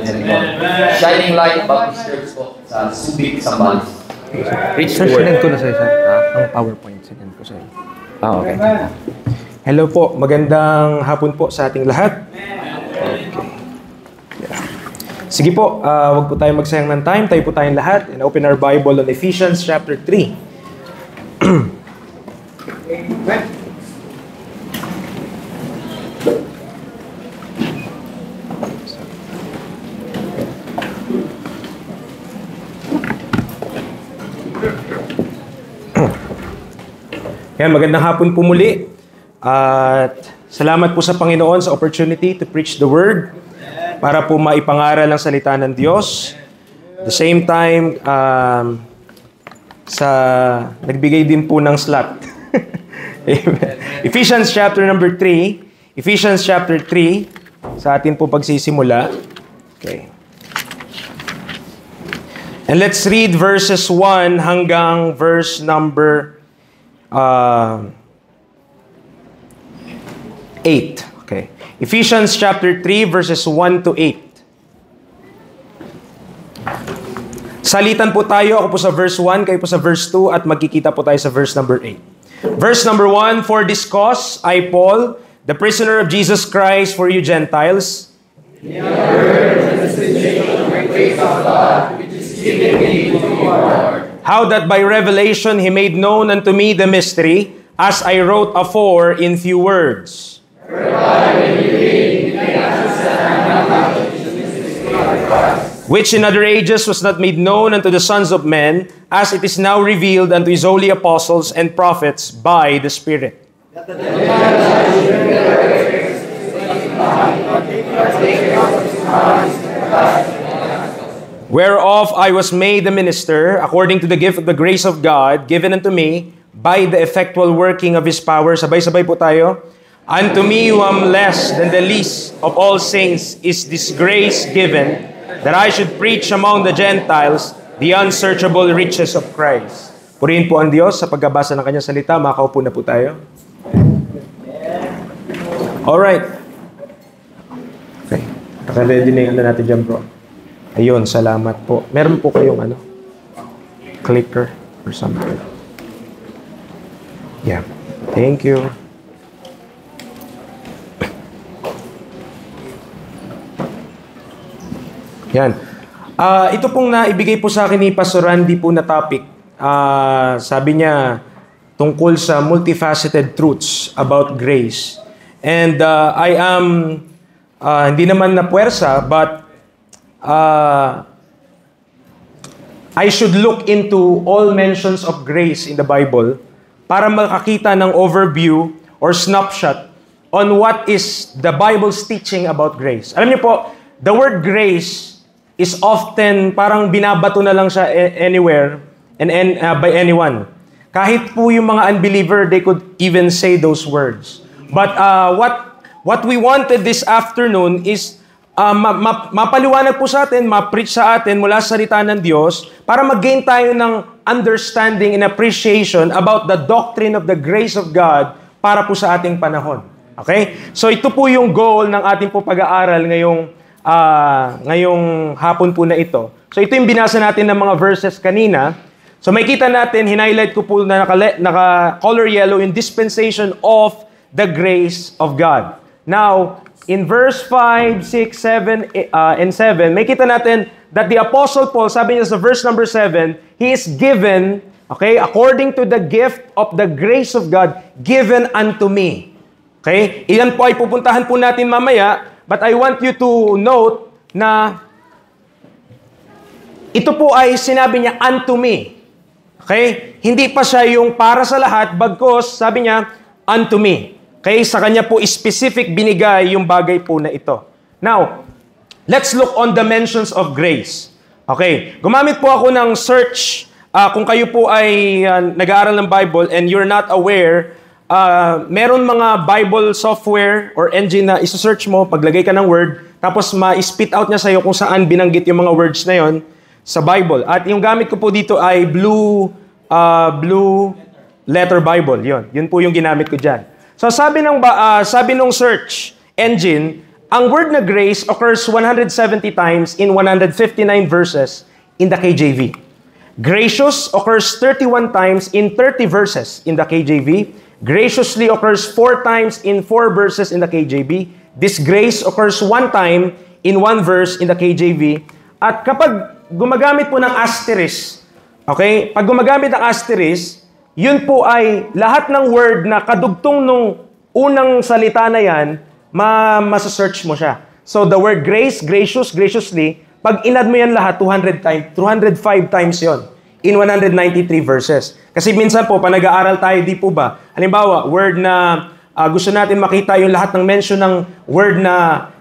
Shining Light Baptist Church po sa Subic, Zambales. Sir, sinend ko na sa'yo, sir. Ang PowerPoint, sinend ko sa'yo. Okay. Hello po, magandang hapon po sa ating lahat. Okay. Yeah. Sige po, wag po tayong magsayang ng time. Tayo po tayong lahat and open our Bible on Ephesians chapter 3. Yan, magandang hapon po muli. At salamat po sa Panginoon sa opportunity to preach the Word para po maipangaral ang salita ng Diyos. At the same time, nagbigay din po ng slot. Amen. Ephesians chapter number 3. Ephesians chapter 3 sa atin po pagsisimula. Okay. And let's read verses 1 hanggang verse number 8. Okay. Ephesians chapter 3 verses 1 to 8. Salitan po tayo. Ako po sa verse 1, kayo po sa verse 2 at magkikita po tayo sa verse number 8. Verse number 1, for this cause, I, Paul, the prisoner of Jesus Christ for you Gentiles, how that by revelation he made known unto me the mystery, as I wrote afore in few words. Which in other ages was not made known unto the sons of men, as it is now revealed unto his holy apostles and prophets by the Spirit. Whereof I was made a minister, according to the gift of the grace of God, given unto me, by the effectual working of His power. Sabay-sabay po tayo. Unto me who am less than the least of all saints is this grace given, that I should preach among the Gentiles the unsearchable riches of Christ. Purihin po ang Diyos sa pagbabasa ng Kanyang salita. Makaupo na po tayo. Alright. Okay. Naka-ready na yung natin dyan, bro. Ayun, salamat po. Meron po kayong clicker or something. Yeah. Thank you. Yan. Ito pong naibigay po sa akin ni Pastor Randy po na topic. Sabi niya, tungkol sa multifaceted truths about grace. And I am, hindi naman na puwersa, but I should look into all mentions of grace in the Bible para makakita ng overview or snapshot on what is the Bible's teaching about grace. Alam niyo po, the word grace is often parang binabato na lang siya anywhere and by anyone. Kahit po yung mga unbeliever, they could even say those words. But what we wanted this afternoon is mapaliwanag po sa atin, ma-preach sa atin mula sa salita ng Diyos para mag-gain tayo ng understanding and appreciation about the doctrine of the grace of God para po sa ating panahon. Okay? So ito po yung goal ng ating po pag-aaral ngayong hapon po na ito. So ito yung binasa natin ng mga verses kanina. So makita natin, highlight ko po na naka-color yellow yung dispensation of the grace of God. Now, in verse 5, 6, 7, and 7, makita natin that the Apostle Paul, sabi niya sa verse number 7, he is given, okay, according to the gift of the grace of God, given unto me. Okay? Iyan po ay pupuntahan po natin mamaya. But I want you to note na ito po ay sinabi niya unto me. Okay? Hindi pa siya yung para sa lahat, bagkos sabi niya unto me. Okay? Sa kanya po specific binigay yung bagay po na ito. Now, let's look on the mentions of grace. Okay? Gumamit po ako ng search. Kung kayo po ay nag-aaral ng Bible and you're not aware, meron mga Bible software or engine na isa-search mo, paglagay ka ng word, tapos ma-spit out niya sa'yo kung saan binanggit yung mga words na yon sa Bible. At yung gamit ko po dito ay Blue Letter Bible. Yun po yung ginamit ko dyan. So sabi nung search engine, Ang word na grace occurs 170 times in 159 verses in the KJV. Gracious occurs 31 times in 30 verses in the KJV. Graciously occurs 4 times in 4 verses in the KJV. Disgrace occurs 1 time in 1 verse in the KJV. At kapag gumagamit po ng asterisk, okay? Pag gumagamit ng asterisk, yun po ay lahat ng word na kadugtong nung unang salita na yan, masasearch mo siya. So the word grace, gracious, graciously, pag inad mo yan lahat, 205 times yon in 193 verses. Kasi minsan po, pa nag-aaral tayo, di po ba? Halimbawa, word na gusto natin makita yung lahat ng mention ng word na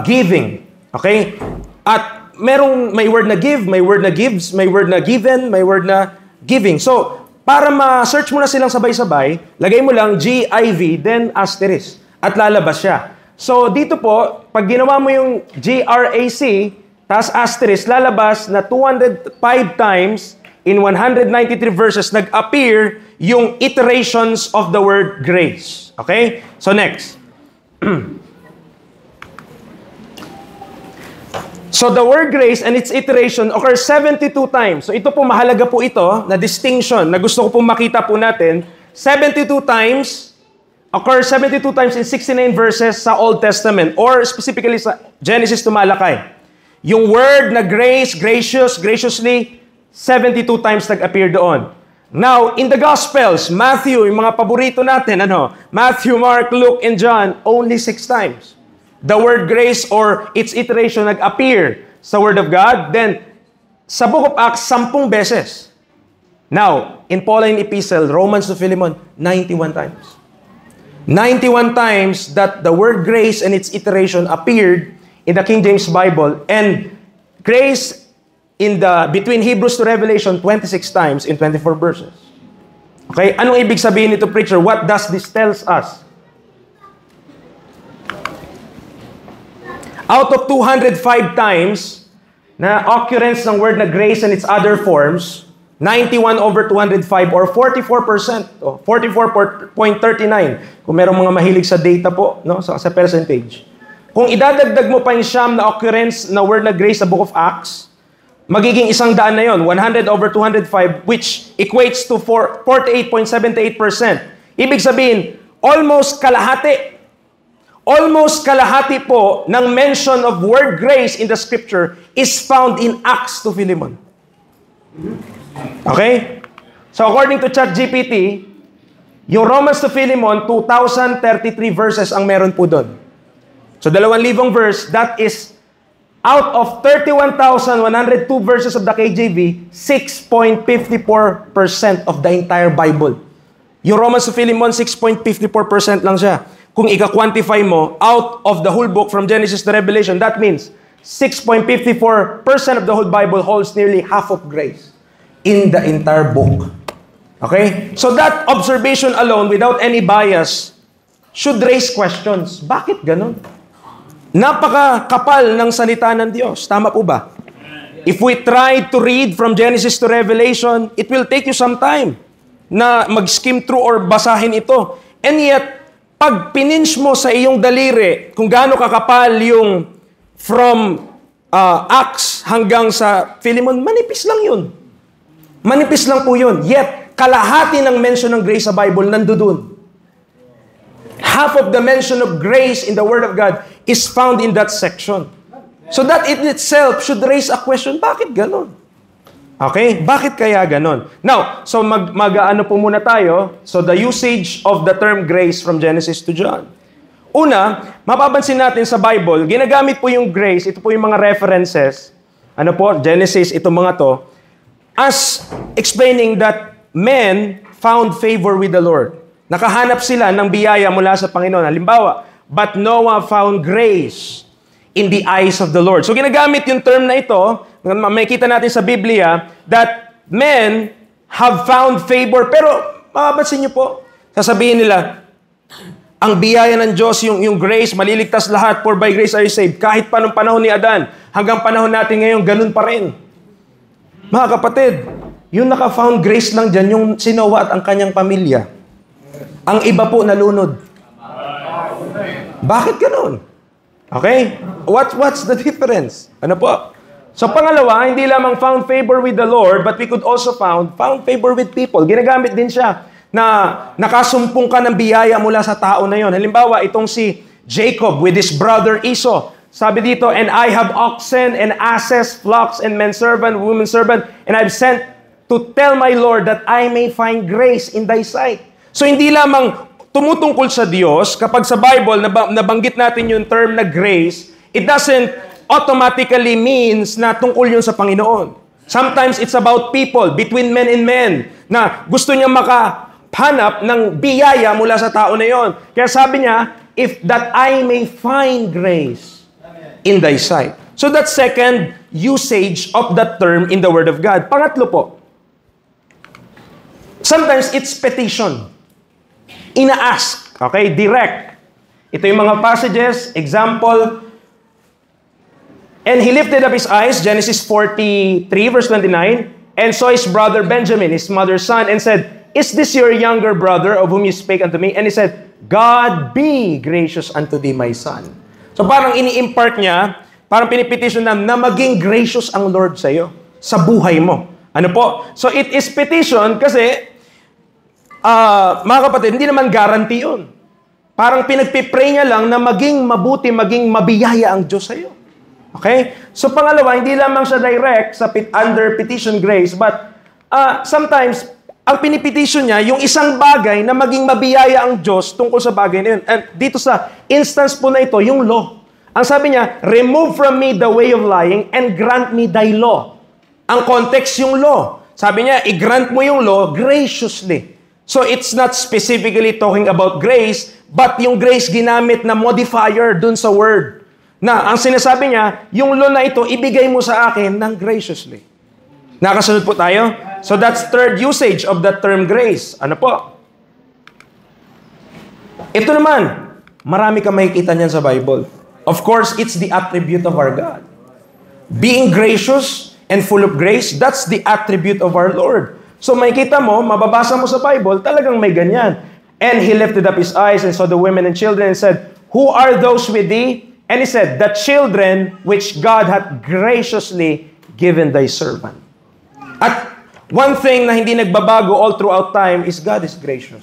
giving. Okay? At may word na give, may word na gives, may word na given, may word na giving. So, para ma-search mo na silang sabay-sabay, lagay mo lang G-I-V, then asterisk. At lalabas siya. So, dito po, pag ginawa mo yung G-R-A-C, tas asterisk, lalabas na 205 times in 193 verses nag-appear yung iterations of the word grace. Okay? So, next. So, the word grace and its iteration occurs 72 times. So, ito po, mahalaga po ito na distinction na gusto ko po makita po natin. 72 times, occurs 72 times in 69 verses sa Old Testament or specifically sa Genesis to Malachi. Yung word na grace, gracious, graciously, 72 times nag-appear doon. Now, in the Gospels, Matthew, yung mga paborito natin, Matthew, Mark, Luke, and John, only 6 times. The word grace or its iteration nag-appear sa Word of God. Then, sa Book of Acts, 10 beses. Now, in Pauline Epistle, Romans to Philemon, 91 times. 91 times that the word grace and its iteration appeared in the King James Bible. And grace between Hebrews to Revelation, 26 times in 24 verses. Okay? Anong ibig sabihin nito, preacher? What does this tells us? Out of 205 times na occurrence ng word na grace and its other forms, 91 over 205 or 44%, 44.39. Kung merong mga mahilig sa data po, sa percentage. Kung idadagdag mo pa yung siyam na occurrence na word na grace sa Book of Acts, magiging 100 na yon, 100 over 205, which equates to 48.78%. Ibig sabihin, almost kalahati po ng mention of word grace in the scripture is found in Acts to Philemon. Okay? So according to ChatGPT, yung Romans to Philemon, 2,033 verses ang meron po doon. So 2,000 verse, that is out of 31,102 verses of the KJV, 6.54% of the entire Bible. Yung Romans to Philemon, 6.54% lang siya. Kung ika-quantify mo, out of the whole book from Genesis to Revelation, that means 6.54% of the whole Bible holds nearly half of grace in the entire book. Okay? So that observation alone, without any bias, should raise questions. Bakit ganun? Napakakapal ng salita ng Diyos. Tama po ba? If we try to read from Genesis to Revelation, it will take you some time na mag-skim through or basahin ito. And yet, pag pininch mo sa iyong daliri, kung gaano kakapal yung from Acts hanggang sa Philemon, manipis lang yun. Manipis lang po yun. Yet, kalahati ng mention ng grace sa Bible nandoon. Half of the mention of grace in the Word of God is found in that section. So that in itself should raise a question, bakit ganon? Okay? Bakit kaya ganon? Now, so mag-ano po muna tayo. So the usage of the term grace from Genesis to John. Una, mapapansin natin sa Bible, ginagamit po yung grace, ito po yung mga references, Genesis, ito mga to, as explaining that men found favor with the Lord. Nakahanap sila ng biyaya mula sa Panginoon. Halimbawa, but Noah found grace in the eyes of the Lord. So ginagamit yung term na ito, makikita natin sa Biblia, that men have found favor. Pero, mapapansin niyo po, sasabihin nila, ang biyaya ng Diyos, yung grace, maliligtas lahat, for by grace are you saved. Kahit pa nung panahon ni Adan, hanggang panahon natin ngayon, ganun pa rin. Mga kapatid, yung naka-found grace lang dyan, yung si Noah at ang kanyang pamilya. Ang iba po nalunod. Bakit ganun? Okay? What's the difference? Ano po? So pangalawa, hindi lamang found favor with the Lord, but we could also found favor with people. Ginagamit din siya na nakasumpong ka ng biyaya mula sa tao na yon. Halimbawa, itong si Jacob with his brother Esau. Sabi dito, and I have oxen and asses, flocks and men servant, women servant, and I've sent to tell my Lord that I may find grace in thy sight. So hindi lamang tumutungkol sa Diyos, kapag sa Bible nabanggit natin yung term na grace, it doesn't automatically means na tungkol yun sa Panginoon. Sometimes it's about people, between men and men, na gusto niya makahanap ng biyaya mula sa tao na yon. Kaya sabi niya, if that I may find grace in thy sight. So that's second usage of that term in the Word of God. Pangatlo po, sometimes it's petition. Ina-ask. Okay? Direct. Ito yung mga passages. Example, and he lifted up his eyes, Genesis 43, verse 29, and saw his brother Benjamin, his mother's son, and said, is this your younger brother of whom you spake unto me? And he said, God be gracious unto thee, my son. So parang ini-impart niya, parang pinipetition na maging gracious ang Lord sa iyo, sa buhay mo. Ano po? So it is petition kasi, mga kapatid, hindi naman guarantee yun. Parang pinagpipray niya lang na maging mabuti, maging mabiyaya ang Diyos sa iyo. Okay? So pangalawa, hindi lamang siya direct sa under petition grace, but sometimes, ang pinipetition niya, yung isang bagay na maging mabiyaya ang Diyos tungkol sa bagay na yun. And dito sa instance po na ito, yung law. Ang sabi niya, remove from me the way of lying and grant me thy law. Ang context yung law. Sabi niya, i-grant mo yung law graciously. So it's not specifically talking about grace, but yung grace ginamit na modifier dun sa word. Na ang sinasabi niya, yung law na ito, ibigay mo sa akin ng graciously. Nakasunod po tayo? So that's third usage of that term grace. Ano po? Ito naman, marami ka makikita niyan sa Bible. Of course, it's the attribute of our God. Being gracious and full of grace, that's the attribute of our Lord. So makikita mo, mababasa mo sa Bible, talagang may ganyan. And he lifted up his eyes and saw the women and children and said, who are those with thee? And he said, the children which God hath graciously given thy servant. At one thing na hindi nagbabago all throughout time is God is gracious.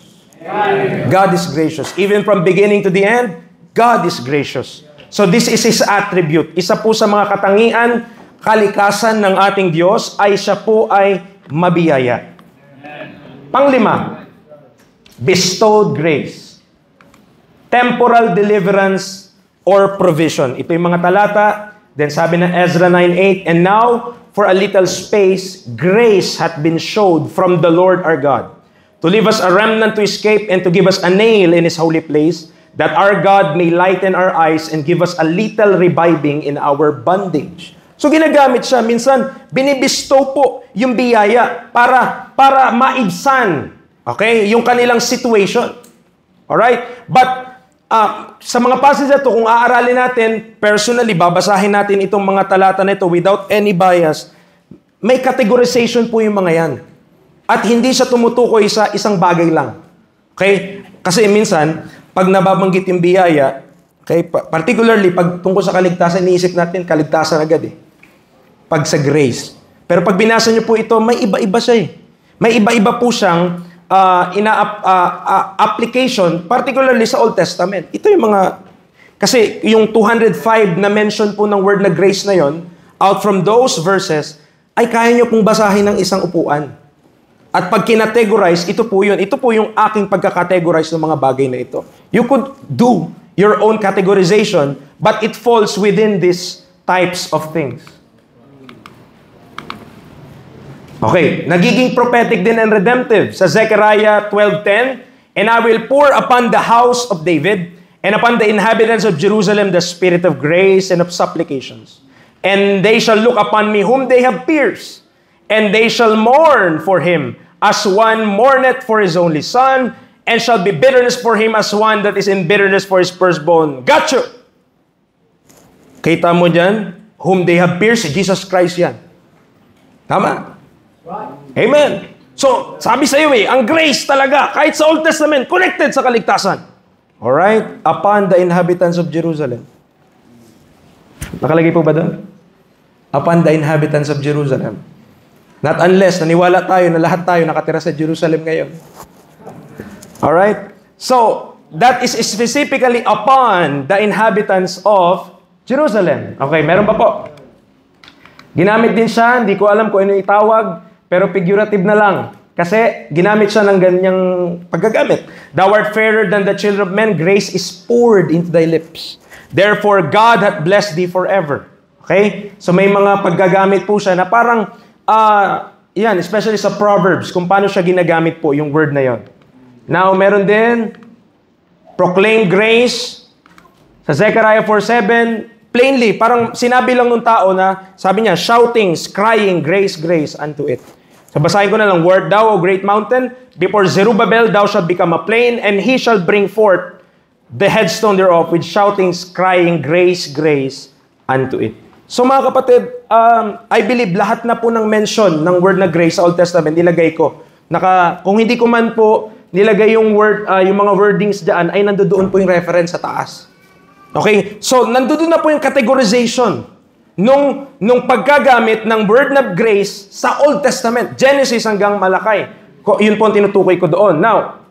God is gracious. Even from beginning to the end, God is gracious. So this is His attribute. Isa po sa mga katangian, kalikasan ng ating Diyos ay siya po ay mabiyaya. Panglima, bestowed grace. Temporal deliverance or provision. Ito yung mga talata. Then sabi na Ezra 9:8, and now, for a little space, grace hath been showed from the Lord our God, to leave us a remnant to escape and to give us a nail in His holy place, that our God may lighten our eyes and give us a little reviving in our bondage. So ginagamit siya, minsan binibistow po yung biyaya para maibsan, okay, yung kanilang situation. Alright? But sa mga passage na ito, kung aaralin natin, personally, babasahin natin itong mga talata na ito without any bias, may categorization po yung mga yan. At hindi siya tumutukoy sa isang bagay lang. Okay? Kasi minsan, pag nababanggit yung biyaya, okay, particularly pag tungkol sa kaligtasan, iniisip natin, kaligtasan agad eh. Pag sa grace. Pero pag binasa niyo po ito, may iba-iba siya eh. May iba-iba po siyang application, particularly sa Old Testament. Ito yung mga, kasi yung 205 na mention po ng word na grace na yon, out from those verses, ay kaya nyo pong basahin ng isang upuan. At pag kinategorize, ito po yun. Ito po yung aking pagkakategorize ng mga bagay na ito. You could do your own categorization, but it falls within these types of things. Okay, nagiging prophetic din and redemptive. Sa Zechariah 12:10, and I will pour upon the house of David and upon the inhabitants of Jerusalem the spirit of grace and of supplications. And they shall look upon me whom they have pierced, and they shall mourn for him as one mourneth for his only son, and shall be bitterness for him as one that is in bitterness for his firstborn. Gotcha! Kita mo dyan, whom they have pierced, Jesus Christ yan. Tama? Amen. So, sabi sa iyo ang grace talaga, kahit sa Old Testament, connected sa kaligtasan. Alright? Upon the inhabitants of Jerusalem. Nakalagay po ba doon? Upon the inhabitants of Jerusalem. Not unless naniwala tayo na lahat tayo nakatira sa Jerusalem ngayon. Alright? So, that is specifically upon the inhabitants of Jerusalem. Okay, meron pa po. Ginamit din siya, hindi ko alam kung ano itawag, pero figurative na lang. Kasi ginamit siya ng ganyang paggagamit. Thou art fairer than the children of men, grace is poured into thy lips. Therefore, God hath blessed thee forever. Okay? So may mga paggagamit po siya na parang, yan, especially sa Proverbs, kung paano siya ginagamit po yung word na yon. Now, meron din, proclaim grace. Sa Zechariah 4:7, plainly, parang sinabi lang ng tao na, sabi niya, shoutings, crying, grace, grace unto it. So basahin ko na lang, word thou, O great mountain, before Zerubbabel thou shalt become a plain, and he shall bring forth the headstone thereof with shoutings, crying, grace, grace unto it. So mga kapatid, I believe lahat na po ng mention ng word na grace sa Old Testament, nilagay ko. Kung hindi ko man po nilagay yung word, yung mga wordings dyan, ay nandoon po yung reference sa taas. Okay? So, nandoon na po yung categorization nung pagkagamit ng word na grace sa Old Testament. Genesis hanggang Malakay. Yun po ang tinutukoy ko doon. Now,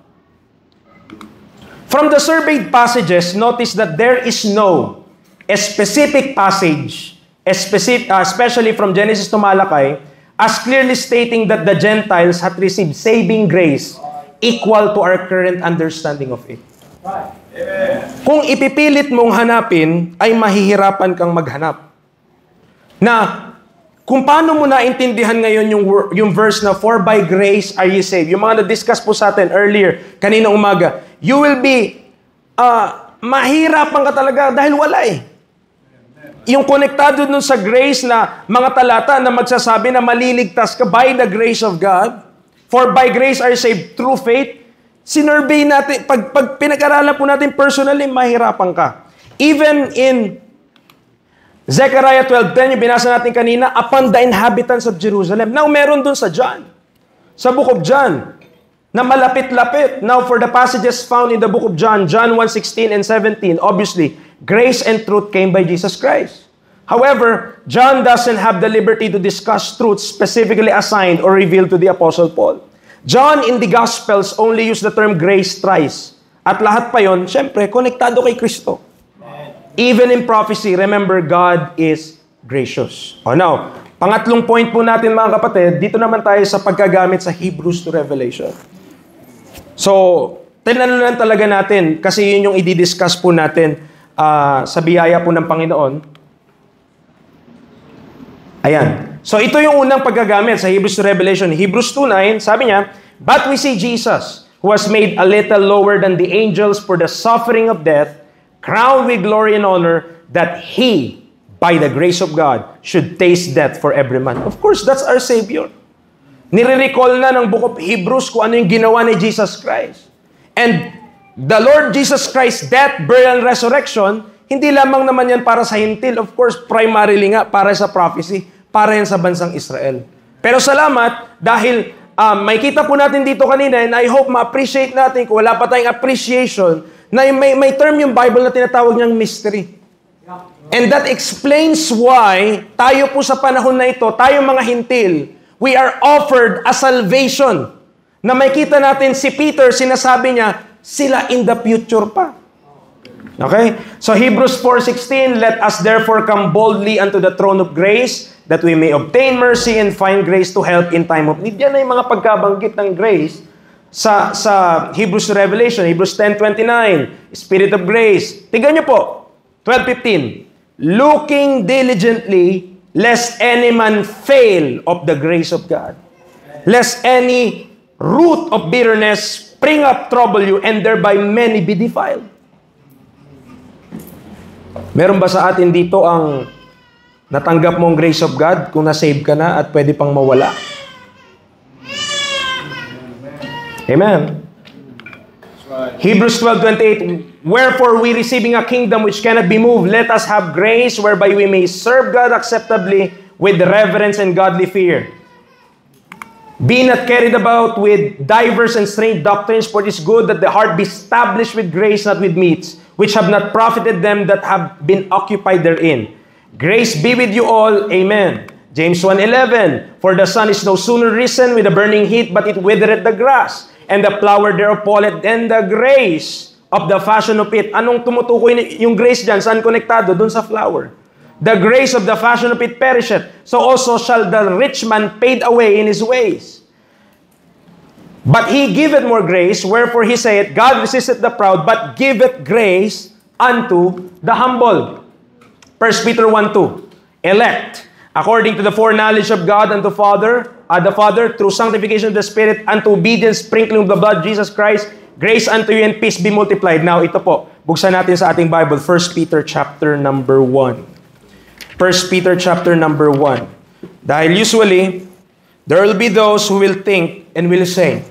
from the surveyed passages, notice that there is no specific passage, especially from Genesis to Malakay, as clearly stating that the Gentiles had received saving grace equal to our current understanding of it. Kung ipipilit mong hanapin, ay mahihirapan kang maghanap. Na, kung paano mo naintindihan ngayon yung verse na, for by grace are ye saved. Yung mga na-discuss po sa atin earlier, kanina umaga, you will be, mahirapan ka talaga dahil wala eh. Yung konektado dun sa grace na mga talata na magsasabi na maliligtas ka by the grace of God, for by grace are saved through faith, sinurvey natin, pag pinag-aralan po natin personally, mahirapan ka. Even in Zechariah 12:10, yung binasa natin kanina, upon the inhabitants of Jerusalem. Now, meron dun sa John. Sa book of John, na malapit-lapit. Now, for the passages found in the book of John, John 1:16 and 17, obviously, grace and truth came by Jesus Christ. However, John doesn't have the liberty to discuss truths specifically assigned or revealed to the Apostle Paul. John in the Gospels only used the term grace thrice. At lahat pa yon, syempre, konektado kay Kristo. Even in prophecy, remember, God is gracious. Now, pangatlong point po natin mga kapatid, dito naman tayo sa pagkagamit sa Hebrews to Revelation. So, tinanong lang talaga natin, kasi yun yung i-discuss po natin sa biyaya po ng Panginoon. Ayan. So, ito yung unang paggagamit sa Hebrews to Revelation. Hebrews 2:9, sabi niya, but we see Jesus, who was made a little lower than the angels for the suffering of death, crowned with glory and honor, that He, by the grace of God, should taste death for every man. Of course, that's our Savior. Nire-recall na ng book of Hebrews kung ano yung ginawa ni Jesus Christ. And the Lord Jesus Christ's death, burial, and resurrection, hindi lamang naman yan para sa hintil. Of course, primarily nga para sa prophecy, para yan sa bansang Israel. Pero salamat dahil may kita po natin dito kanina, and I hope ma-appreciate natin kung wala pa tayong appreciation, na may term yung Bible na tinatawag niyang mystery. And that explains why tayo po sa panahon na ito, tayo mga hintil, we are offered a salvation. Na may kita natin si Peter, sinasabi niya, sila in the future pa. Okay? So Hebrews 4:16, let us therefore come boldly unto the throne of grace, that we may obtain mercy and find grace to help in time of need. Yan na yung mga pagkabanggit ng grace sa Hebrews to Revelation. Hebrews 10:29, Spirit of grace. Tingnan niyo po, 12:15, looking diligently, lest any man fail of the grace of God, lest any root of bitterness spring up, trouble you, and thereby many be defiled. Meron ba sa atin dito ang natanggap mong grace of God kung na-save ka na at pwede pang mawala? Amen. Hebrews 12:28, wherefore we receiving a kingdom which cannot be moved, let us have grace whereby we may serve God acceptably with reverence and godly fear. Be not carried about with diverse and strange doctrines, for it is good that the heart be established with grace, not with meats, which have not profited them that have been occupied therein. Grace be with you all. Amen. James 1:11, for the sun is no sooner risen with a burning heat, but it withereth the grass, and the flower thereof falleth, and the grace of the fashion of it. Anong tumutukoy yung grace dyan? Saan konektado? Doon sa flower. The grace of the fashion of it perisheth, so also shall the rich man fade away in his ways. But he giveth more grace, wherefore he saith, God resisteth the proud, but giveth grace unto the humble. 1 Peter 1:2, elect, according to the foreknowledge of God unto the Father, through sanctification of the Spirit, unto obedience, sprinkling of the blood of Jesus Christ, grace unto you and peace be multiplied. Now, ito po, buksan natin sa ating Bible, 1 Peter chapter number 1. 1 Peter chapter number 1. Dahil usually, there will be those who will think and will say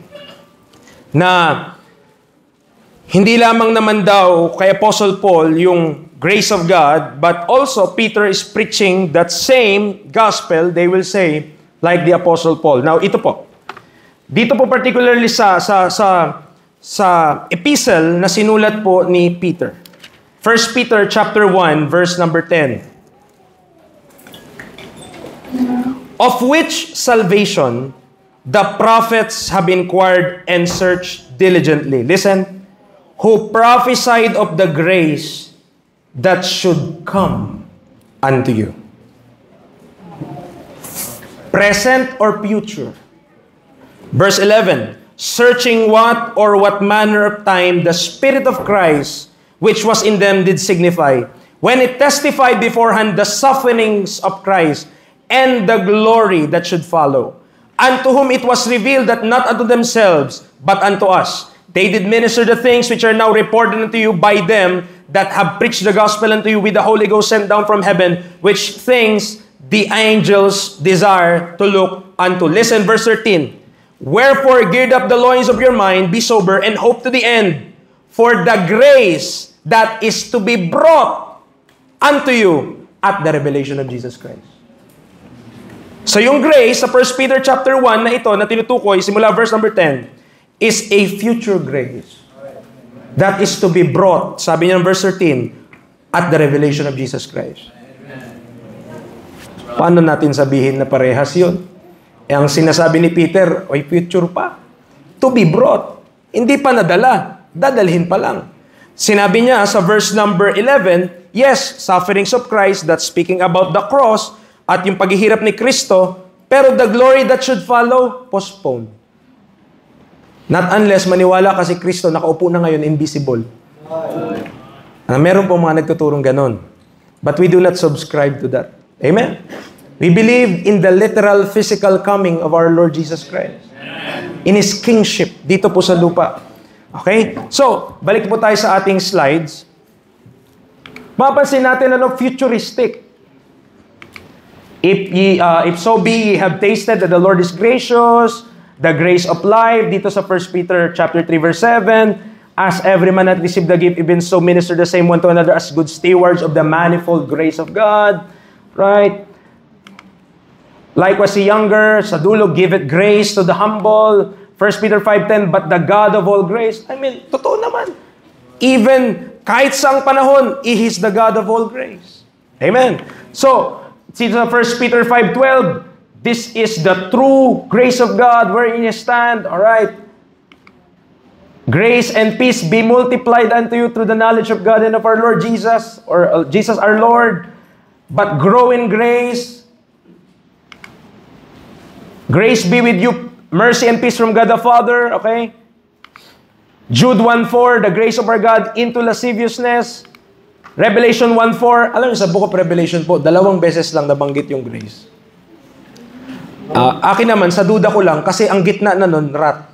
na hindi lamang naman daw kay Apostle Paul yung grace of God, but also Peter is preaching that same gospel, they will say, like the Apostle Paul. Now, ito po. Dito po particularly sa epistle na sinulat po ni Peter. 1 Peter chapter 1, verse number 10. Of which salvation the prophets have inquired and searched diligently. Listen. Who prophesied of the grace that should come unto you. Present or future. Verse 11. Searching what or what manner of time the Spirit of Christ, which was in them, did signify, when it testified beforehand the sufferings of Christ and the glory that should follow. Unto whom it was revealed that not unto themselves, but unto us, they did minister the things which are now reported unto you by them that have preached the gospel unto you with the Holy Ghost sent down from heaven, which things the angels desire to look unto. Listen, verse 13. Wherefore gird up the loins of your mind, be sober, and hope to the end, for the grace that is to be brought unto you at the revelation of Jesus Christ. So yung grace sa 1 Peter chapter 1 na ito, na tinutukoy, simula verse number 10, is a future grace that is to be brought, sabi niya ng verse 13, at the revelation of Jesus Christ. Paano natin sabihin na parehas yun? Ang sinasabi ni Peter, ay future pa. To be brought. Hindi pa nadala. Dadalhin pa lang. Sinabi niya sa verse number 11, yes, sufferings of Christ, that's speaking about the cross, at yung paghihirap ni Kristo, pero the glory that should follow, postponed. Not unless maniwala kasi Kristo nakaupo na ngayon, invisible. Meron po mga nagtuturong ganon. But we do not subscribe to that. Amen? We believe in the literal physical coming of our Lord Jesus Christ. In His kingship, dito po sa lupa. Okay? So, balik po tayo sa ating slides. Mapansin natin futuristic. If so be ye have tasted that the Lord is gracious, the grace of life, dito sa 1 Peter chapter 3 verse 7, as every man hath received the gift, even so minister the same one to another as good stewards of the manifold grace of God. Right? Likewise, the younger, sa dulo, give it grace to the humble. 1 Peter 5:10, but the God of all grace. I mean, totoo naman. Even kahit saang panahon, He is the God of all grace. Amen. So, see sa 1 Peter 5:12, this is the true grace of God wherein you stand. All right. Grace and peace be multiplied unto you through the knowledge of God and of our Lord Jesus, or Jesus our Lord. But grow in grace. Grace be with you, mercy and peace from God the Father, okay? Jude 1:4, the grace of our God into lasciviousness. Revelation 1:4, alam niyo sa Book of Revelation po, 2 beses lang nabanggit yung grace. Akin naman, sa duda ko lang, kasi ang gitna na nun, rat.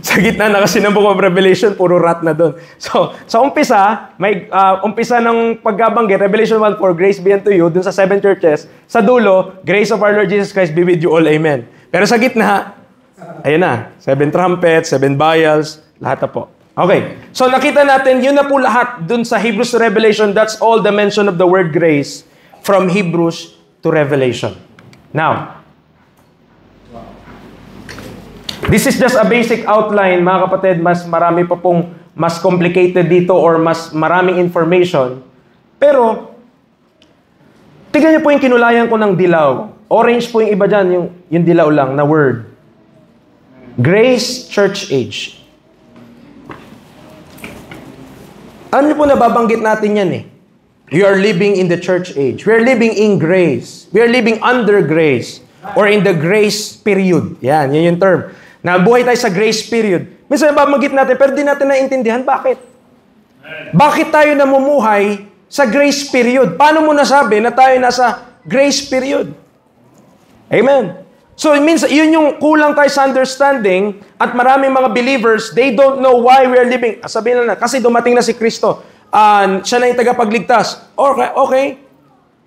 Sa gitna na kasi ng Book of Revelation, puro rat na doon. So, sa umpisa, may umpisa ng pagkabanggit, Revelation 1:4, grace be unto you, dun sa 7 churches. Sa dulo, grace of our Lord Jesus Christ be with you all, amen. Pero sa gitna, ayun na, 7 trumpets, 7 vials, lahat na po. Okay, so nakita natin, yun na po lahat dun sa Hebrews to Revelation, that's all the mention of the word grace from Hebrews to Revelation. Now, this is just a basic outline, mga kapatid. Marami pa pong mas complicated dito or mas maraming information. Pero, Tignan niyo po yung kinulayan ko ng dilaw. Orange po yung iba dyan, yung dilaw lang na word. Grace Church Age. Ano po nababanggit natin yan eh? We are living in the church age. We are living in grace. We are living under grace. Or in the grace period. Yan yung term. Nabuhay tayo sa grace period. Minsan nababanggit natin, pero di natin naintindihan. Bakit? Bakit tayo namumuhay sa grace period? Paano mo nasabi na tayo nasa grace period? Amen. So it means, yun yung kulang tayo sa understanding at maraming mga believers, they don't know why we are living. Sabihin na, kasi dumating na si Kristo. Siya na yung tagapagligtas. Okay.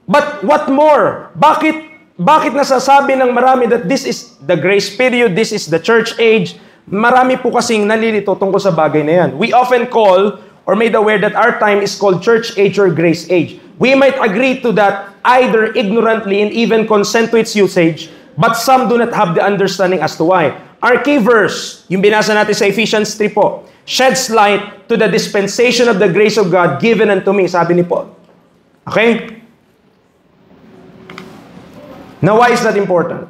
But what more? Bakit nasasabi ng marami that this is the grace period, this is the church age? Marami po kasing nalilito tungkol sa bagay na yan. We often call or made aware that our time is called church age or grace age. We might agree to that either ignorantly and even consent to its usage, but some do not have the understanding as to why. Our key verse, yung binasa natin sa Ephesians 3 po, sheds light to the dispensation of the grace of God given unto me, sabi ni Paul. Okay? Now, why is that important?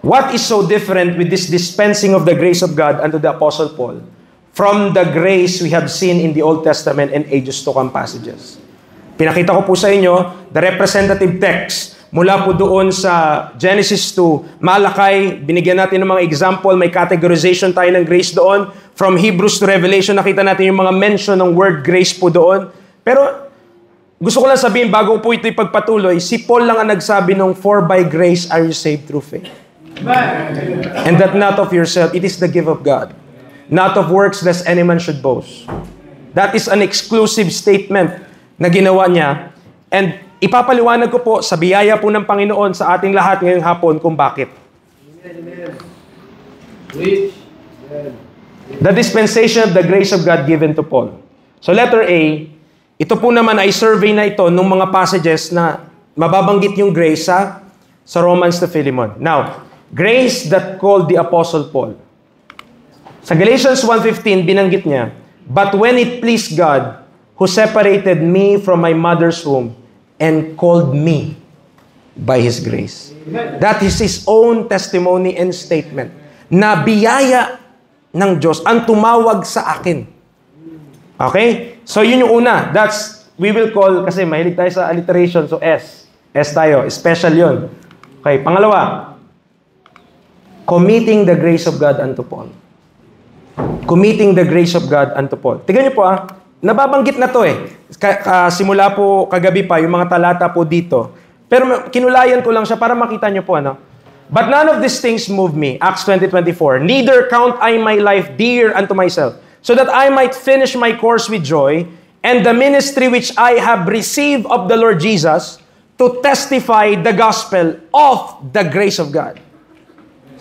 What is so different with this dispensing of the grace of God unto the Apostle Paul from the grace we have seen in the Old Testament and ages to come passages? Pinakita ko po sa inyo the representative text mula po doon sa Genesis to Malakay. Binigyan natin ng mga example, may categorization tayo ng grace doon. From Hebrews to Revelation, nakita natin yung mga mention ng word grace po doon. Pero gusto ko lang sabihin, bago po ito ipagpatuloy, si Paul lang ang nagsabi nung, for by grace are you saved through faith. And that not of yourself, it is the gift of God. Not of works, lest any man should boast. That is an exclusive statement na ginawa niya. And ipapaliwanag ko po sa biyaya po ng Panginoon sa ating lahat ngayong hapon kung bakit. The dispensation of the grace of God given to Paul. So letter A, ito po naman ay survey na ito ng mga passages na mababanggit yung grace sa Romans to Philemon. Now, grace that called the Apostle Paul. Sa Galatians 1:15, binanggit niya, but when it pleased God, who separated me from my mother's womb, and called me by His grace. That is His own testimony and statement. Na biyaya ng Diyos ang tumawag sa akin. Okay? So yun yung una. That's, we will call, kasi mahilig tayo sa alliteration, so S. S tayo. Special yun. Okay, pangalawa. Committing the grace of God unto Paul. Committing the grace of God unto Paul. Tignan niyo po nababanggit na to simula po kagabi pa, yung mga talata po dito. Pero kinulayan ko lang siya para makita nyo po, But none of these things move me. Acts 20:24. Neither count I my life dear unto myself, so that I might finish my course with joy, and the ministry which I have received of the Lord Jesus, to testify the gospel of the grace of God.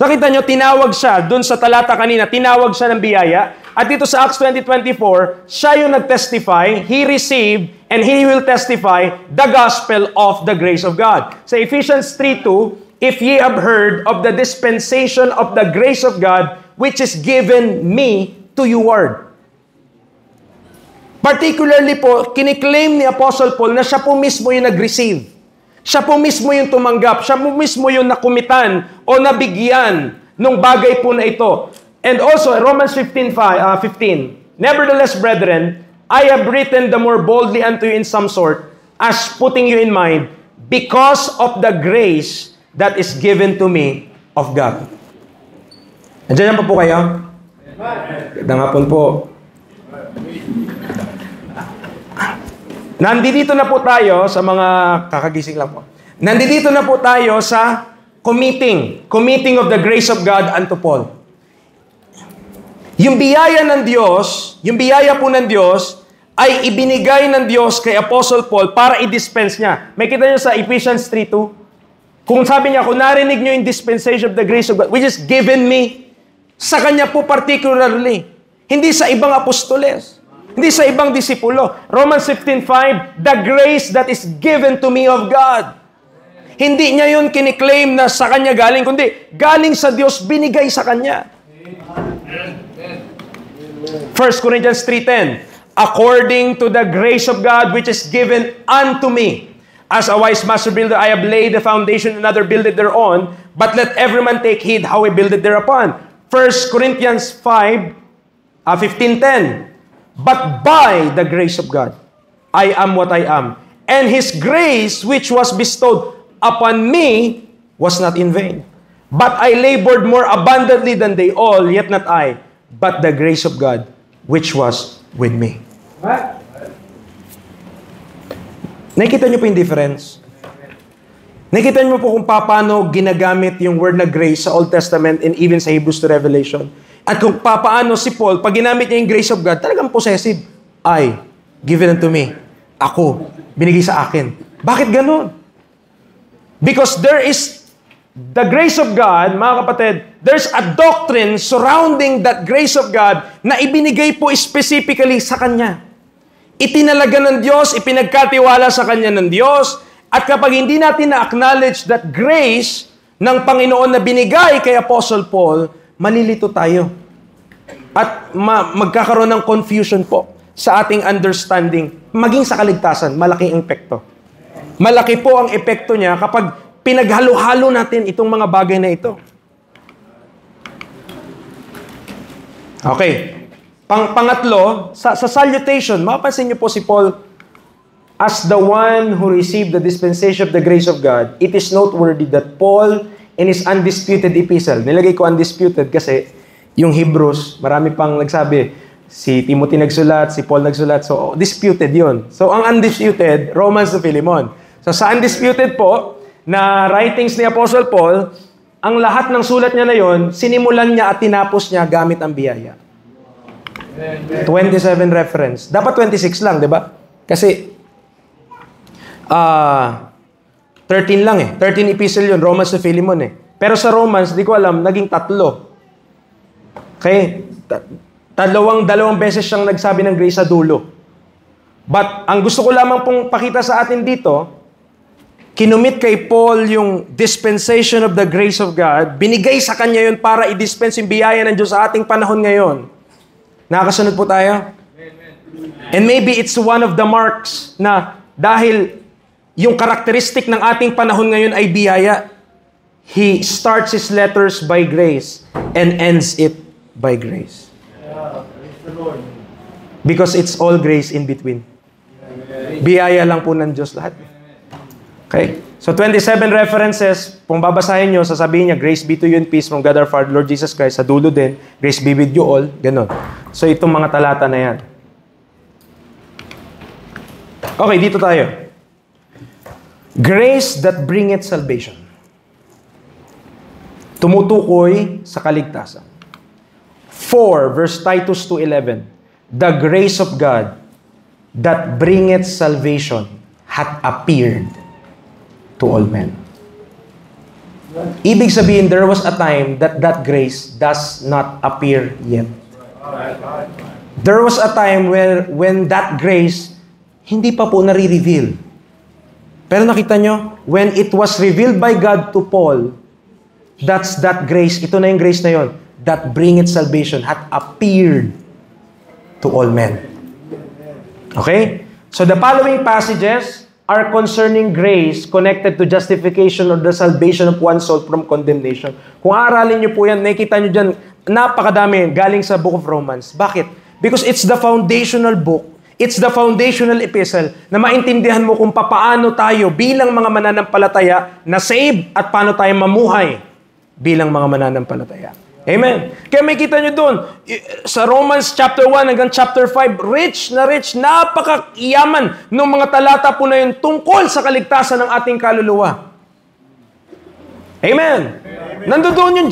Nakita nyo, tinawag siya, dun sa talata kanina, tinawag siya ng biyaya. At dito sa Acts 20:24, siya yung nag-testify, he received, and he will testify the gospel of the grace of God. Sa Ephesians 3:2, if ye have heard of the dispensation of the grace of God, which is given me to you word. Particularly po, kiniklaim ni Apostle Paul na siya po mismo yung nag-receive. Siya po mismo yung tumanggap. Siya po mismo yung nakumitan o nabigyan ng bagay po na ito. And also, Romans 15, Nevertheless, brethren, I have written the more boldly unto you in some sort, as putting you in mind, because of the grace that is given to me of God. Nandiyan po kayo? Gandang hapon po. Nandito na po tayo sa mga kakagising lang po. Nandito na po tayo sa committing of the grace of God unto Paul. Yung biyaya ng Diyos, yung biyaya po ng Diyos ay ibinigay ng Diyos kay Apostle Paul para i-dispense niya. May kita niyo sa Ephesians 3:2. Kung sabi niya, kung narinig niyo yung dispensation of the grace of God, which is given me, sa kanya po particularly, hindi sa ibang apostoles. Hindi sa ibang disipulo. Romans 15:5, the grace that is given to me of God. Hindi niya yun kiniklaim na sa kanya galing, kundi galing sa Diyos, binigay sa kanya. 1 Corinthians 3:10, according to the grace of God which is given unto me. As a wise master builder, I have laid the foundation, another builded thereon, but let every man take heed how he builded thereupon. 1 Corinthians 15:10. But by the grace of God, I am what I am. And His grace, which was bestowed upon me, was not in vain. But I labored more abundantly than they all, yet not I, but the grace of God, which was with me. Nakikita niyo po yung difference? Nakikita niyo po kung paano ginagamit yung word na grace sa Old Testament and even sa Hebrews to Revelation? At kung paano si Paul, pag ginamit niya yung grace of God, talagang possessive. I, given unto me. Ako, binigay sa akin. Bakit ganun? Because there is the grace of God, mga kapatid, there's a doctrine surrounding that grace of God na ibinigay po specifically sa Kanya. Itinalaga ng Diyos, ipinagkatiwala sa Kanya ng Diyos, at kapag hindi natin na-acknowledge that grace ng Panginoon na binigay kay Apostle Paul, malilito tayo. At magkakaroon ng confusion po sa ating understanding, maging sa kaligtasan, malaking epekto. Malaki po ang epekto niya kapag pinaghalo-halo natin itong mga bagay na ito. Okay. Pangatlo, sa salutation, mapapansin niyo po si Paul, as the one who received the dispensation of the grace of God, it is noteworthy that Paul, in his undisputed epistle, nilagay ko undisputed kasi yung Hebrews, marami pang nagsabi, si Timothy nagsulat, si Paul nagsulat, so disputed yun. So ang undisputed, Romans to Philemon. So sa undisputed po, na writings ni Apostle Paul, ang lahat ng sulat niya na yon, sinimulan niya at tinapos niya gamit ang biyaya. 27 reference. Dapat 26 lang, di ba? Kasi 13 lang eh. 13 epistle yun, Romans to Philemon eh. Pero sa Romans, di ko alam, naging 3. Okay? Dalawang beses siyang nagsabi ng grace sa dulo. But, ang gusto ko lamang pong pakita sa atin dito, kinumit kay Paul yung dispensation of the grace of God, binigay sa kanya yun para i-dispense yung biyaya ng Diyos sa ating panahon ngayon. Nakakasunod po tayo? And maybe it's one of the marks na dahil yung karakteristik ng ating panahon ngayon ay biyaya, he starts his letters by grace and ends it by grace. Because it's all grace in between. Biyaya lang po ng Diyos lahat. Okay? So 27 references, kung babasahin nyo, sasabihin niya, grace be to you and peace from God our Father, Lord Jesus Christ. Sa dulo din, grace be with you all. Ganon. So itong mga talata na yan. Okay, dito tayo. Grace that bringeth salvation. Tumutukoy sa kaligtasan. 4, verse Titus 2:11. The grace of God that bringeth salvation hath appeared to all men. Ibig sabihin, there was a time that grace does not appear yet. There was a time when that grace hindi pa po nare-reveal. Pero nakita nyo, when it was revealed by God to Paul, that's that grace, ito na yung grace na yon, that bringeth salvation, hath appeared to all men. Okay? So the following passages are concerning grace connected to justification or the salvation of one's soul from condemnation. Kung aralin nyo po yan, nakikita nyo dyan, napakadami galing sa Book of Romans. Bakit? Because it's the foundational book. It's the foundational epistle na maintindihan mo kung paano tayo bilang mga mananampalataya na save at paano tayo mamuhay bilang mga mananampalataya. Amen. Kaya may kita nyo doon, sa Romans chapter 1 hanggang chapter 5, rich, napakayaman ng mga talata po na yun tungkol sa kaligtasan ng ating kaluluwa. Amen. Nandoon yung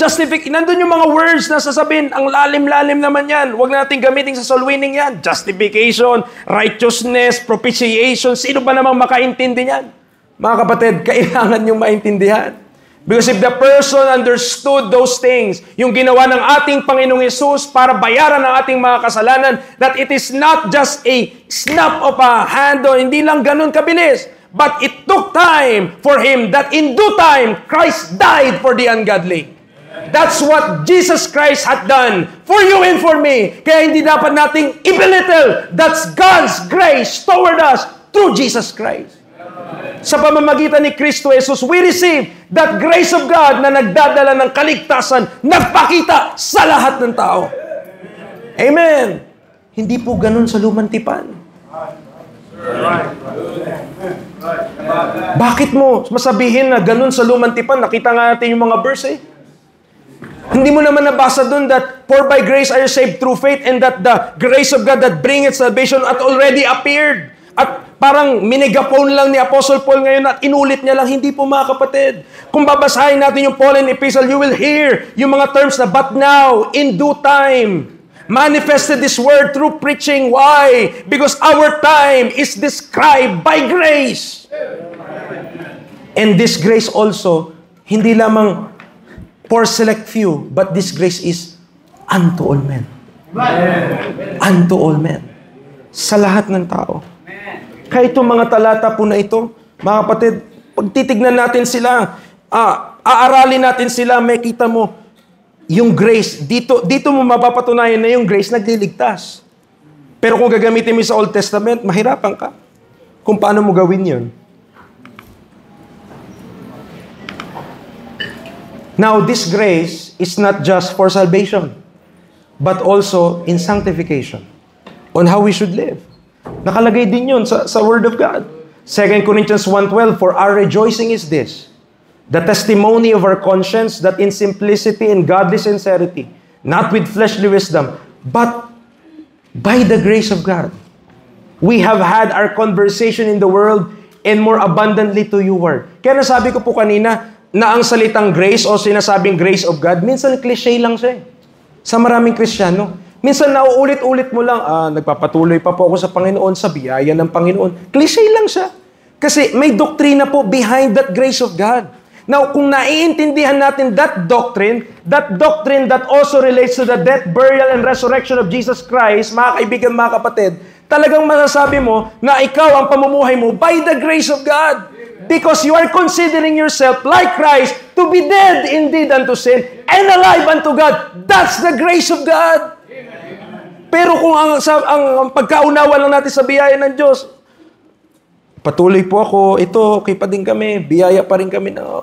nandun yung mga words na sasabihin, ang lalim-lalim naman yan. Huwag natin gamitin sa soul winning yan. Justification, righteousness, propitiation. Sino ba namang makaintindi yan? Mga kapatid, kailangan yung maintindihan. Because if the person understood those things, yung ginawa ng ating Panginoong Yesus para bayaran ang ating mga kasalanan, that it is not just a snap of a hand, hindi lang ganun kabilis. But it took time for Him that in due time, Christ died for the ungodly. That's what Jesus Christ had done for you and for me. Kaya hindi dapat nating ibelittle. That's God's grace toward us through Jesus Christ. Sa pamamagitan ni Kristo Jesus, we receive that grace of God na nagdadala ng kaligtasan, nagpakita sa lahat ng tao. Amen. Hindi po ganun sa lumang tipan. Bakit mo masabihin na ganun sa lumang tipan? Nakita nga natin yung mga verse eh. Hindi mo naman nabasa dun that for by grace are you saved through faith and that the grace of God that bringeth salvation had already appeared. At parang minegapone lang ni Apostle Paul ngayon at inulit niya lang, hindi po mga kapatid. Kung babasahin natin yung Pauline epistle, you will hear yung mga terms na but now, in due time, manifested this word through preaching. Why? Because our time is described by grace. And this grace also, hindi lamang for select few, but this grace is unto all men. Unto all men. Sa lahat ng tao. Kaya itong mga talata po na ito, mga kapatid, pag titignan natin sila, aaralin natin sila, may kita mo, yung grace, dito mo mapapatunayan na yung grace nagliligtas. Pero kung gagamitin mo sa Old Testament, mahirapan ka kung paano mo gawin yun. Now, this grace is not just for salvation, but also in sanctification, on how we should live. Nakalagay din yun sa Word of God. 2 Corinthians 1:12, for our rejoicing is this, the testimony of our conscience, that in simplicity and godly sincerity, not with fleshly wisdom, but by the grace of God, we have had our conversation in the world and more abundantly to you word. Kaya nasabi ko po kanina, na ang salitang grace o sinasabing grace of God, minsan cliché lang siya sa maraming Kristiyano. Minsan nauulit-ulit mo lang, nagpapatuloy pa po ako sa Panginoon, sa biyaya ng Panginoon. Cliché lang siya. Kasi may doktrina po behind that grace of God. Now, kung naiintindihan natin that doctrine that also relates to the death, burial, and resurrection of Jesus Christ, mga kaibigan, mga kapatid, talagang masasabi mo na ikaw ang pamumuhay mo by the grace of God. Because you are considering yourself like Christ to be dead indeed unto sin and alive unto God. That's the grace of God. Pero kung ang pagkaunawa lang natin sa biyaya ng Diyos, patuloy po ako, ito, okay pa din kami, biyaya pa rin kami na,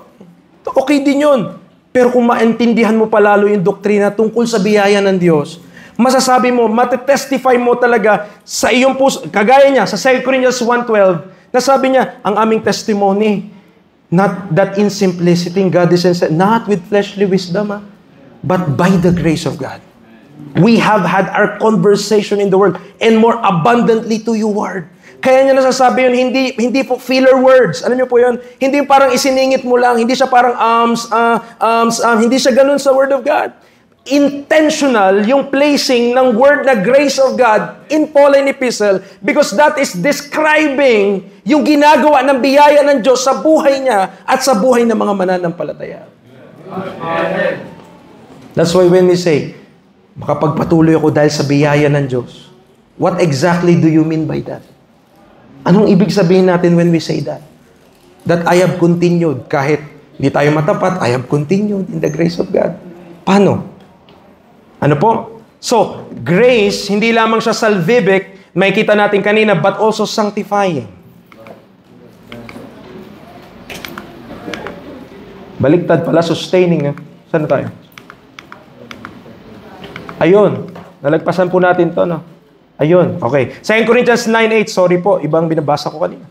okay din yun. Pero kung maintindihan mo palalo yung doktrina tungkol sa biyaya ng Diyos, masasabi mo, matetestify mo talaga sa iyong puso, kagaya niya, sa 2 Corinthians 1:12, nasabi niya, ang aming testimony, not that in simplicity, God is not with fleshly wisdom, but by the grace of God. We have had our conversation in the Word and more abundantly to your Word. Kaya niya nasasabi yun, hindi po filler words. Alam niyo po yun? Hindi parang isiningit mo lang, hindi siya parang hindi siya ganun sa Word of God. Intentional yung placing ng word na grace of God in Pauline epistle because that is describing yung ginagawa ng biyaya ng Diyos sa buhay niya at sa buhay ng mga mananampalataya. That's why when we say, makapagpatuloy ako dahil sa biyaya ng Diyos, what exactly do you mean by that? Anong ibig sabihin natin when we say that? That I have continued, kahit hindi tayo matapat, I have continued in the grace of God. Paano? Ano po? So, grace, hindi lamang siya salvific, may kita natin kanina, but also sanctifying. Baliktad pala, sustaining. Saan na tayo? Ayun. Nalagpasan po natin to, no? Ayun. Okay. 2 Corinthians 9:8. Sorry po. Ibang binabasa ko kanina.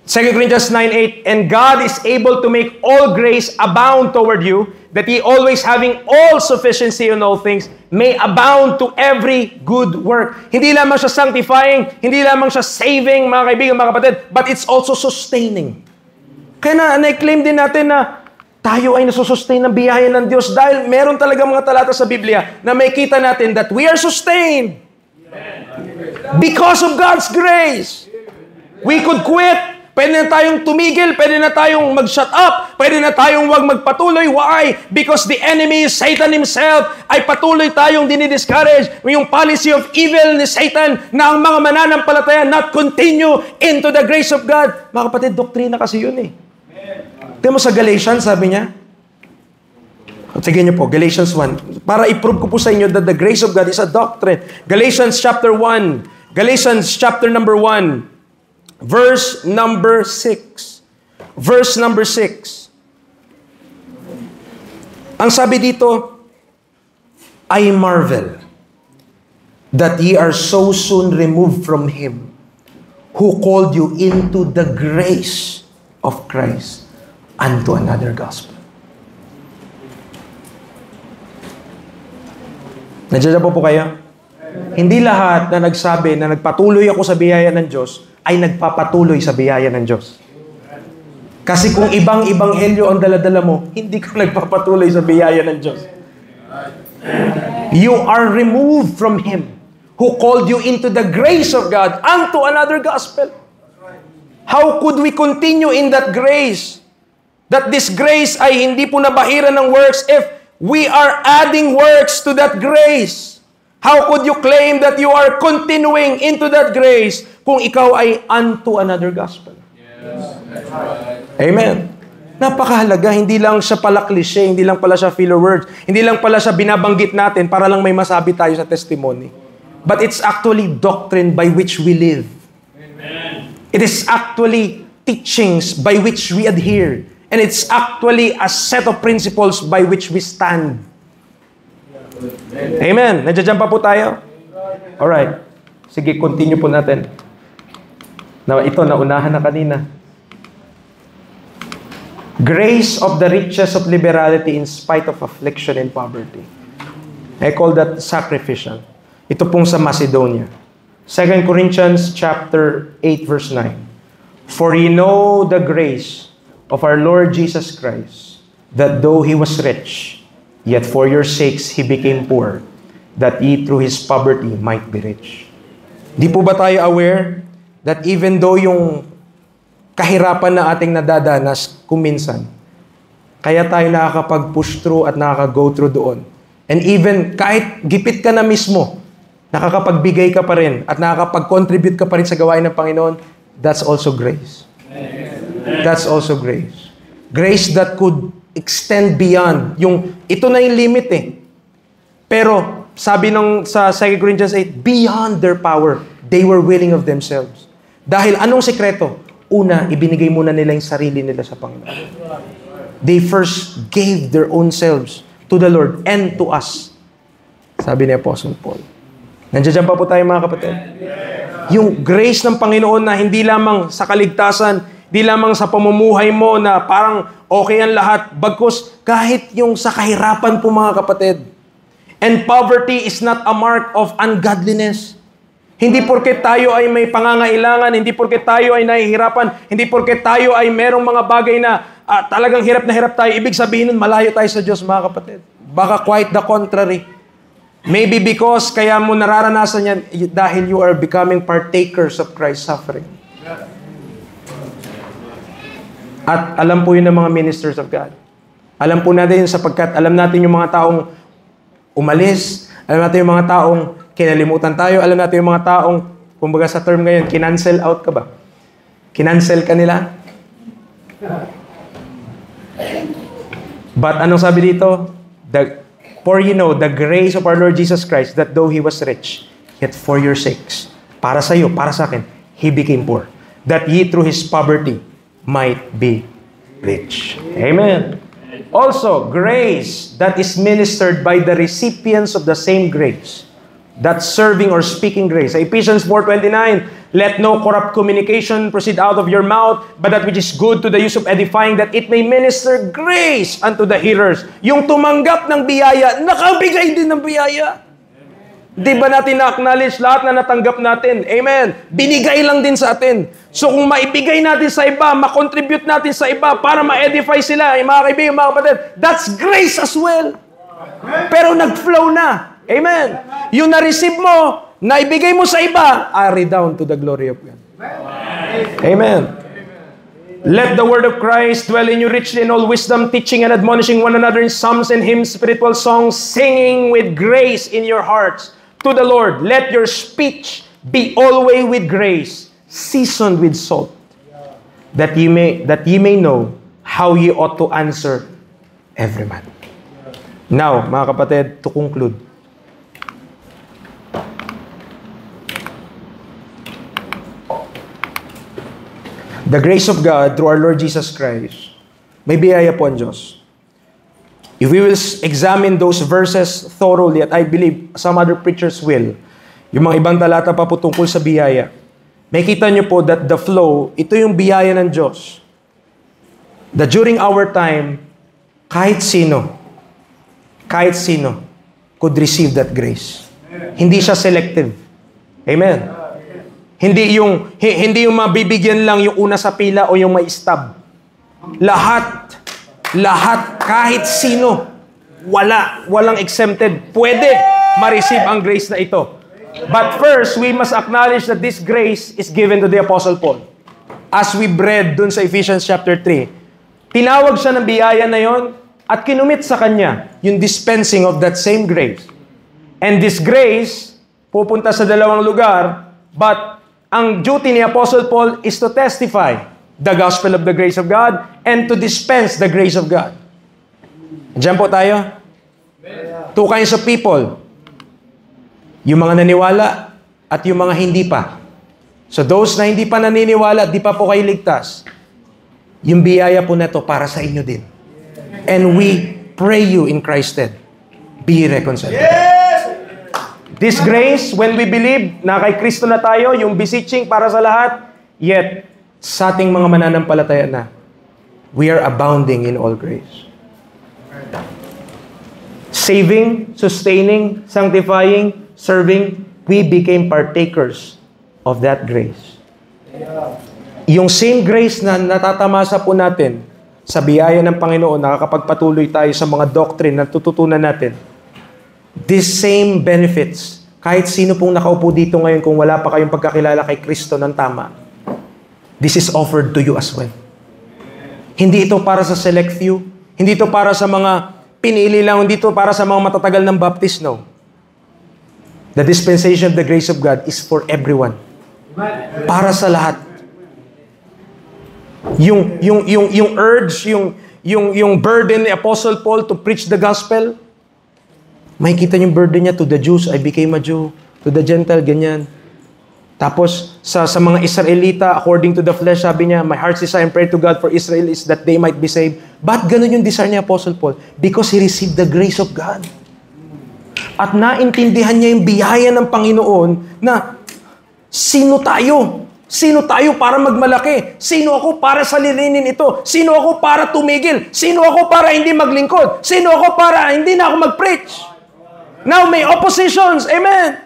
2 Corinthians 9:8. And God is able to make all grace abound toward you, that ye always having all sufficiency in all things, may abound to every good work. Hindi lamang siya sanctifying, hindi lamang siya saving, mga kaibigan, mga kapatid, but it's also sustaining. Kaya na-claim din natin na tayo ay nasusustain ng biyaya ng Diyos dahil meron talaga mga talata sa Biblia na may kita natin that we are sustained because of God's grace. We could quit. Pwede na tayong tumigil. Pwede na tayong mag-shut up. Pwede na tayong wag magpatuloy. Why? Because the enemy, Satan himself, ay patuloy tayong dinidiscourage. Yung policy of evil ni Satan na ang mga mananampalataya not continue into the grace of God. Mga kapatid, doktrina kasi yun eh. Tingnan mo sa Galatians, sabi niya. Sige niyo po, Galatians 1. Para i-prove ko po sa inyo that the grace of God is a doctrine. Galatians chapter 1. Galatians chapter number 1. Verse number 6. verse number 6. Ang sabi dito, I marvel that ye are so soon removed from Him who called you into the grace of Christ unto another gospel. Nandiyan po kayo? Hindi lahat na nagsabi na nagpatuloy ako sa biyaya ng Diyos ay nagpapatuloy sa biyaya ng Diyos. Kasi kung ibang ebanghelyo ang daladala mo, hindi ka nagpapatuloy sa biyaya ng Diyos. You are removed from Him who called you into the grace of God unto another gospel. How could we continue in that grace? That this grace ay hindi po nabahiran ng works if we are adding works to that grace. How could you claim that you are continuing into that grace kung ikaw ay unto another gospel? Yes, that's right. Amen. Napakahalaga, hindi lang siya pala cliche, hindi lang pala siya filler words, hindi lang pala siya binabanggit natin para lang may masabi tayo sa testimony. But it's actually doctrine by which we live. Amen. It is actually teachings by which we adhere. And it's actually a set of principles by which we stand. Amen. Nandiyan pa po tayo? Alright. Sige, continue po natin. Ito, naunahan na kanina. Grace of the riches of liberality in spite of affliction and poverty. I call that sacrificial. Ito pong sa Macedonia. 2 Corinthians chapter 8 verse 9. For ye know the grace of our Lord Jesus Christ, that though He was rich, yet for your sakes He became poor, that ye through His poverty might be rich. Di po ba tayo aware that even though yung kahirapan na ating nadadanas kuminsan, kaya tayo nakakapag-push through at nakaka-go through doon. And even kahit gipit ka na mismo, nakakapagbigay ka pa rin at nakakapag-contribute ka pa rin sa gawain ng Panginoon, that's also grace. That's also grace. Grace that could extend beyond. Ito na yung limit eh. Pero, sabi sa 2 Corinthians 8, beyond their power, they were willing of themselves. Dahil anong sekreto? Una, ibinigay muna nila yung sarili nila sa Panginoon. They first gave their own selves to the Lord and to us. Sabi ni Apostle Paul. Nandiyan pa po tayo mga kapatid. Yung grace ng Panginoon na hindi lamang sa kaligtasan, hindi lamang sa pamumuhay mo na parang okay ang lahat, bagkus kahit yung sa kahirapan po mga kapatid. And poverty is not a mark of ungodliness. Hindi porket tayo ay may pangangailangan, hindi porket tayo ay nahihirapan, hindi porket tayo ay merong mga bagay na talagang hirap na hirap tayo, ibig sabihin nun malayo tayo sa Diyos mga kapatid. Baka quite the contrary. Maybe because kaya mo nararanasan yan dahil you are becoming partakers of Christ's suffering. At alam po yun ng mga ministers of God. Alam po natin yun sapagkat alam natin yung mga taong umalis, alam natin yung mga taong kinalimutan tayo, alam natin yung mga taong, kumbaga sa term ngayon, kinancel out ka ba? Kinancel ka nila? But anong sabi dito? For you know, the grace of our Lord Jesus Christ, that though He was rich, yet for your sakes, para sa iyo, para sa akin, He became poor, that ye through His poverty might be rich. Amen. Also, grace that is ministered by the recipients of the same grace, that serving or speaking grace. Ephesians 4:29, let no corrupt communication proceed out of your mouth, but that which is good to the use of edifying, that it may minister grace unto the hearers. Yung tumanggap ng biyaya, nakabigay din ng biyaya. Di ba natin na-acknowledge lahat na natanggap natin? Amen. Binigay lang din sa atin. So kung maibigay natin sa iba, makontribute natin sa iba para ma-edify sila, mga kaibigan, mga kapatid, that's grace as well. Pero nag-flow na. Amen. Yung na-receive mo, naibigay mo sa iba, redound to the glory of God. Amen. Let the word of Christ dwell in you richly in all wisdom, teaching and admonishing one another in psalms and hymns, spiritual songs, singing with grace in your hearts to the Lord. Let your speech be always with grace, seasoned with salt, that ye may know how ye ought to answer every man. Now, mga kapatid, to conclude, the grace of God through our Lord Jesus Christ, may biyaya po ang Diyos. If we will examine those verses thoroughly, at I believe some other preachers will, yung mga ibang talata pa po tungkol sa biyaya, may kita nyo po that the flow, ito yung biyaya ng Diyos. That during our time, kahit sino could receive that grace. Hindi siya selective. Amen. Hindi yung mabibigyan lang yung una sa pila o yung may stab. Lahat, kahit sino, walang exempted, pwede ma-receive ang grace na ito. But first, we must acknowledge that this grace is given to the Apostle Paul. As we read dun sa Ephesians chapter 3, tinawag siya ng biyaya na yon at kinumit sa kanya yung dispensing of that same grace. And this grace, pupunta sa dalawang lugar, but ang duty ni Apostle Paul is to testify the gospel of the grace of God and to dispense the grace of God. Diyan po tayo. Two kinds of people. Yung mga naniwala at yung mga hindi pa. So those na hindi pa naniniwala, di pa po kayo ligtas, yung biyaya po na to para sa inyo din. And we pray you in Christ's stead, be reconciled. This grace, when we believe na kay Kristo na tayo, yung beseeching para sa lahat, yet sa ating mga mananampalataya na, we are abounding in all grace. Saving, sustaining, sanctifying, serving, we became partakers of that grace. Yung same grace na natatamasa po natin sa biyaya ng Panginoon, nakakapagpatuloy tayo sa mga doctrine na tututunan natin. These same benefits, kahit sino pong nakaupo dito ngayon kung wala pa kayong pagkakilala kay Kristo ng tama, this is offered to you as well. Hindi ito para sa select few, hindi ito para sa mga pinili lang, hindi ito para sa mga matatagal ng baptist, no. The dispensation of the grace of God is for everyone. Para sa lahat. Yung urge, yung burden ni Apostle Paul to preach the gospel, may kita yung burden niya, to the Jews, I became a Jew. To the Gentile, ganyan. Tapos, sa mga Israelita, according to the flesh, sabi niya, my heart's desire and prayer to God for Israel is that they might be saved. Ba't ganun yung desire ni Apostle Paul? Because he received the grace of God. At naintindihan niya yung biyaya ng Panginoon na sino tayo? Sino tayo para magmalaki? Sino ako para salilinin ito? Sino ako para tumigil? Sino ako para hindi maglingkod? Sino ako para hindi na ako mag-preach? Now may oppositions. Amen.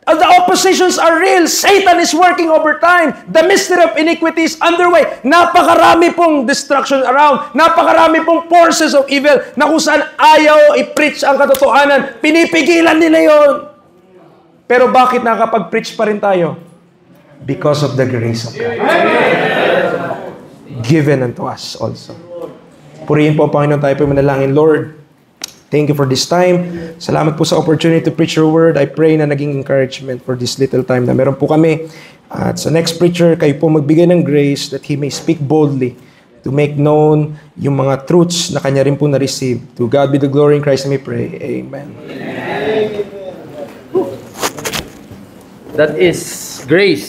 The oppositions are real. Satan is working overtime. The mystery of iniquity is underway. Napakarami pong destruction around. Napakarami pong forces of evil na kung saan ayaw i-preach ang katotohanan. Pinipigilan nila yon. Pero bakit nakakapag-preach pa rin tayo? Because of the grace of God. Given unto us also. Purihin po ang Panginoon, tayo po manalangin. Lord, thank you for this time. Salamat po sa opportunity to preach your word. I pray na naging encouragement for this little time na meron po kami. At sa next preacher, kayo po magbigay ng grace that he may speak boldly to make known yung mga truths na kanya rin po na-receive. To God be the glory in Christ, we pray. Amen. That is grace.